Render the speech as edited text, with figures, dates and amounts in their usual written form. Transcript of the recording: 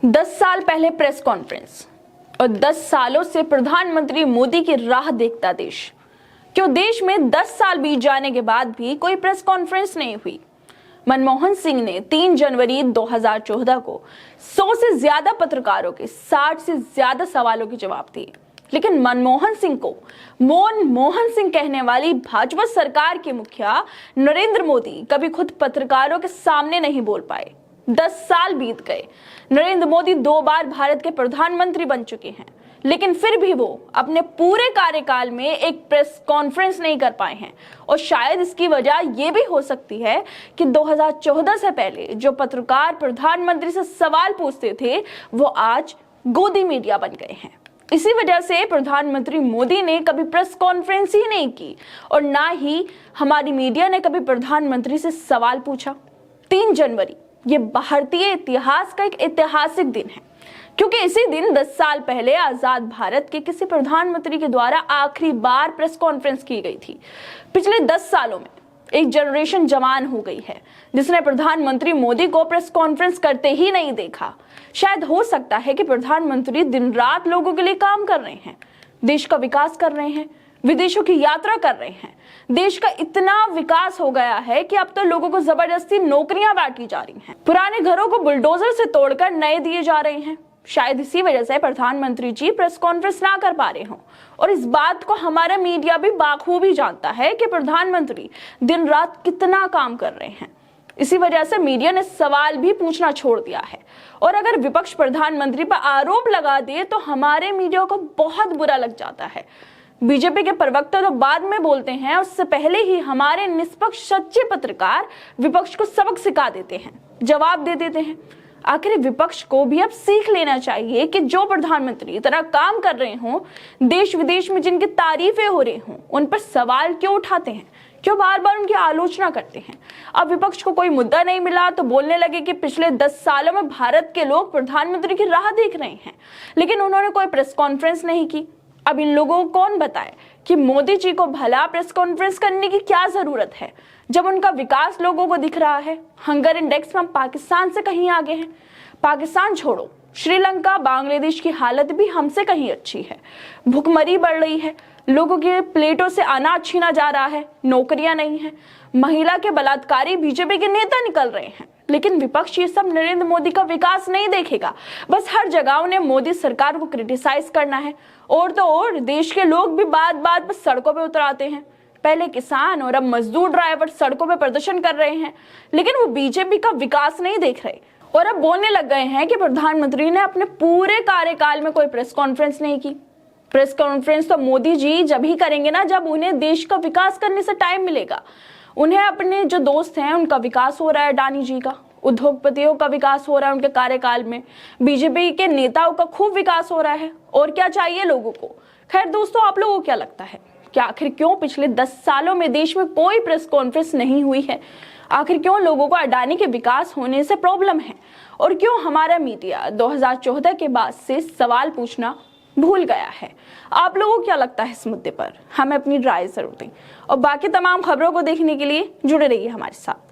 10 साल पहले press conference और 10 सालों से प्रधानमंत्री मोदी की राह देखता देश। क्यों देश में 10 साल बीत जाने के बाद भी कोई प्रेस कॉन्फ्रेंस नहीं हुई? मनमोहन सिंह ने 3 जनवरी 2014 को 100 से ज्यादा पत्रकारों के 60 से ज्यादा सवालों के जवाब दिए, लेकिन मनमोहन सिंह को मोहन सिंह कहने वाली भाजपा सरकार के मुखिया नरेंद्र मोदी कभी खुद पत्रकारों के सामने नहीं बोल पाए। 10 साल बीत गए। नरेंद्र मोदी 2 बार भारत के प्रधानमंत्री बन चुके हैं, लेकिन फिर भी वो अपने पूरे कार्यकाल में एक प्रेस कॉन्फ्रेंस नहीं कर पाए हैं। और शायद इसकी वजह ये भी हो सकती है कि 2014 से पहले जो पत्रकार प्रधानमंत्री से सवाल पूछते थे वो आज गोदी मीडिया बन गए हैं। इसी वजह से प्रधानमंत्री मोदी ने कभी प्रेस कॉन्फ्रेंस ही नहीं की और ना ही हमारी मीडिया ने कभी प्रधानमंत्री से सवाल पूछा। 3 जनवरी ये भारतीय इतिहास का एक ऐतिहासिक दिन है, क्योंकि इसी दिन 10 साल पहले आजाद भारत के किसी प्रधानमंत्री के द्वारा आखिरी बार प्रेस कॉन्फ्रेंस की गई थी। पिछले 10 सालों में एक जनरेशन जवान हो गई है जिसने प्रधानमंत्री मोदी को प्रेस कॉन्फ्रेंस करते ही नहीं देखा। शायद हो सकता है कि प्रधानमंत्री दिन रात लोगों के लिए काम कर रहे हैं, देश का विकास कर रहे हैं, विदेशों की यात्रा कर रहे हैं। देश का इतना विकास हो गया है कि अब तो लोगों को जबरदस्ती नौकरियां बांटी जा रही हैं, पुराने घरों को बुलडोजर से तोड़कर नए दिए जा रहे हैं। शायद इसी वजह से प्रधानमंत्री जी प्रेस कॉन्फ्रेंस ना कर पा रहे हों। और इस बात को हमारा मीडिया भी बाखूबी जानता है कि प्रधानमंत्री दिन रात कितना काम कर रहे हैं। इसी वजह से मीडिया ने सवाल भी पूछना छोड़ दिया है। और अगर विपक्ष प्रधानमंत्री पर आरोप लगा दे तो हमारे मीडिया को बहुत बुरा लग जाता है। बीजेपी के प्रवक्ता तो बाद में बोलते हैं, उससे पहले ही हमारे निष्पक्ष सच्चे पत्रकार विपक्ष को सबक सिखा देते हैं, जवाब दे देते हैं। आखिर विपक्ष को भी अब सीख लेना चाहिए कि जो प्रधानमंत्री इतना काम कर रहे हों, देश विदेश में जिनकी तारीफें हो रही हों, उन पर सवाल क्यों उठाते हैं, क्यों बार बार उनकी आलोचना करते हैं। अब विपक्ष को कोई मुद्दा नहीं मिला तो बोलने लगे कि पिछले 10 सालों में भारत के लोग प्रधानमंत्री की राह देख रहे हैं, लेकिन उन्होंने कोई प्रेस कॉन्फ्रेंस नहीं की। अब इन लोगों को कौन बताए कि मोदी जी को भला प्रेस कॉन्फ्रेंस करने की क्या जरूरत है, जब उनका विकास लोगों को दिख रहा है। हंगर इंडेक्स में हम पाकिस्तान से कहीं आगे हैं। पाकिस्तान छोड़ो, श्रीलंका, बांग्लादेश की हालत भी हमसे कहीं अच्छी है। भुखमरी बढ़ रही है, लोगों के प्लेटों से अनाज छीना जा रहा है, नौकरियां नहीं है, महिला के बलात्कारी बीजेपी के नेता निकल रहे हैं। लेकिन विपक्ष ये सब नरेंद्र मोदी का विकास नहीं देखेगा। बस हर जगह उन्हें मोदी सरकार को क्रिटिसाइज करना है। और तो और देश के लोग भी बात बात पर सड़कों पे उतर आते हैं। पहले किसान और अब मजदूर ड्राइवर सड़कों पे प्रदर्शन कर रहे हैं, लेकिन वो बीजेपी का विकास नहीं देख रहे और अब बोलने लग गए हैं कि प्रधानमंत्री ने अपने पूरे कार्यकाल में कोई प्रेस कॉन्फ्रेंस नहीं की। प्रेस कॉन्फ्रेंस तो मोदी जी जब ही करेंगे ना जब उन्हें देश का विकास करने से टाइम मिलेगा। उन्हें अपने जो दोस्त हैं उनका विकास हो रहा है, अडानी जी का, उद्योगपतियों का विकास हो रहा है उनके कार्यकाल में, बीजेपी के नेताओं का खूब विकास हो रहा है। और क्या चाहिए लोगों को? खैर दोस्तों, आप लोगों को क्या लगता है कि आखिर क्यों पिछले 10 सालों में देश में कोई प्रेस कॉन्फ्रेंस नहीं हुई है? आखिर क्यों लोगों को अडानी के विकास होने से प्रॉब्लम है? और क्यों हमारा मीडिया 2014 के बाद से सवाल पूछना भूल गया है? आप लोगों को क्या लगता है इस मुद्दे पर? हमें अपनी राय जरूर दें और बाकी तमाम खबरों को देखने के लिए जुड़े रहिए हमारे साथ।